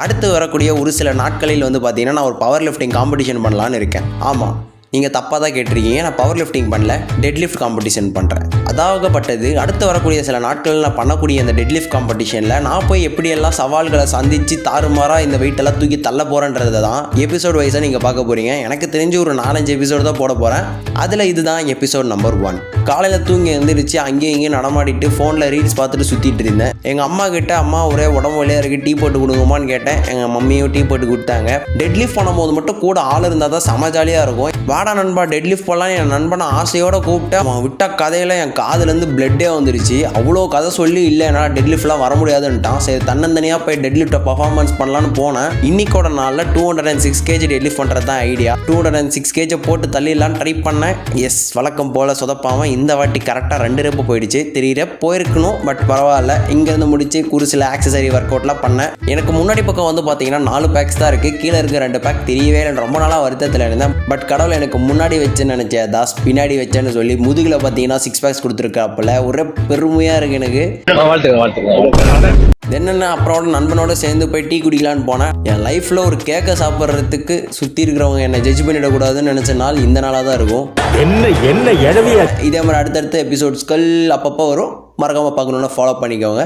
அடுத்து வரக்கூடிய ஒரு சில நாட்களில் வந்து பார்த்தீங்கன்னா நான் ஒரு பவர் லிஃப்டிங் காம்படிஷன் பண்ணலான்னு இருக்கேன். ஆமாம், நீங்கள் தப்பாக தான் கேட்டிருக்கீங்க. நான் பவர் லிஃப்டிங் பண்ணல, டெட் லிஃப்ட் காம்படிஷன் பண்ணுறேன். அதாகப்பட்டது அடுத்து வரக்கூடிய சில நாட்கள் நான் பண்ணக்கூடிய அந்த டெட் லிஃப்ட் காம்படிஷனில் நான் போய் எப்படியெல்லாம் சவால்களை சந்தித்து தாறுமாறாக இந்த வெயிட்டெல்லாம் தூக்கி தள்ள போகிறேன்றதை தான் எபிசோட் வைஸாக நீங்கள் பார்க்க போகிறீங்க. எனக்கு தெரிஞ்சு ஒரு 4-5 எபிசோடு தான் போட போகிறேன். அதில் இதுதான் எபிசோட் நம்பர் 1. காலையில் தூங்கி எழுந்திரிச்சு அங்கேயும் இங்கேயும் நடமாடிட்டு ஃபோனில் ரீல்ஸ் பார்த்துட்டு சுற்றிட்டு இருந்தேன். எங்கள் அம்மா கிட்ட அம்மா ஒரே உடம்பு வழியாக இருக்குது, டீ போட்டு கொடுங்கம்மான்னு கேட்டேன். எங்கள் மம்மியும் டீ போட்டு கொடுத்தாங்க. டெட் லிஃப்ட் பண்ணும்போது மட்டும் கூட ஆள் இருந்தால் தான் செம ஜாலியாக இருக்கும். வாடா நண்பா டெட் லிஃப்ட் பண்ணலாம் என் நண்பனை ஆசையோடு கூப்பிட்டு அவன் விட்ட கதையில் என் காதுலேருந்து பிளட்டே வந்துருச்சு. அவ்வளோ கதை சொல்லி இல்லை என்னால் டெட் லிஃப்ட்லாம் வர முடியாதுன்ட்டான். சரி தன்னந்தனியாக போய் டெட் லிஃப்ட்டை பர்ஃபார்மன்ஸ் பண்ணலான்னு போனேன். இன்னைக்கோட நாளில் 206 kg டெட் லிஃப்ட் பண்ணுறது தான் ஐடியா. 206 kg போட்டு தள்ளிடலான்னு ட்ரை பண்ணேன். எஸ், வழக்கம் போல் சொதப்பாமல் இந்த வாட்டி கரெக்டாக 2 ரெப்பு போயிடுச்சு. 3 ரெப் போயிருக்கணும், பட் பரவாயில்ல. இங்கேருந்து முடிச்சு ஒரு சில ஆக்சசரி ஒர்க் அவுட்லாம் பண்ணேன். எனக்கு முன்னாடி பக்கம் வந்து பார்த்தீங்கன்னா 4 பேக்ஸ் தான் இருக்குது. கீழே இருக்க 2 பேக் தெரியவே இல்லை. ரொம்ப நாளாக வருத்தத்தில் இருந்தேன். பட் கடவுள் எனக்கு முன்னாடி வச்சேன்னு நினச்சேன், தாஸ் பின்னாடி வச்சேன்னு சொல்லி முதுகில் பார்த்தீங்கன்னா 6 பேக்ஸ் கொடுத்துருக்காப்புல. ஒரே பெருமையாக இருக்குது எனக்கு. என்னென்ன அப்புறம் நண்பனோட சேர்ந்து போய் டீ குடிக்கலான்னு போனேன். என் லைஃப்பில் ஒரு கேக்கை சாப்பிட்றதுக்கு சுற்றி இருக்கிறவங்க என்னை ஜட்ஜ் பண்ணிடக்கூடாதுன்னு நினச்ச நாள் இந்த நாளாக தான் இருக்கும். இதே மாதிரி அடுத்தடுத்த எபிசோட்ஸ்கள் அப்பப்போ வரும். மறக்காமல் பார்க்கணுன்னா ஃபாலோ பண்ணிக்கோங்க.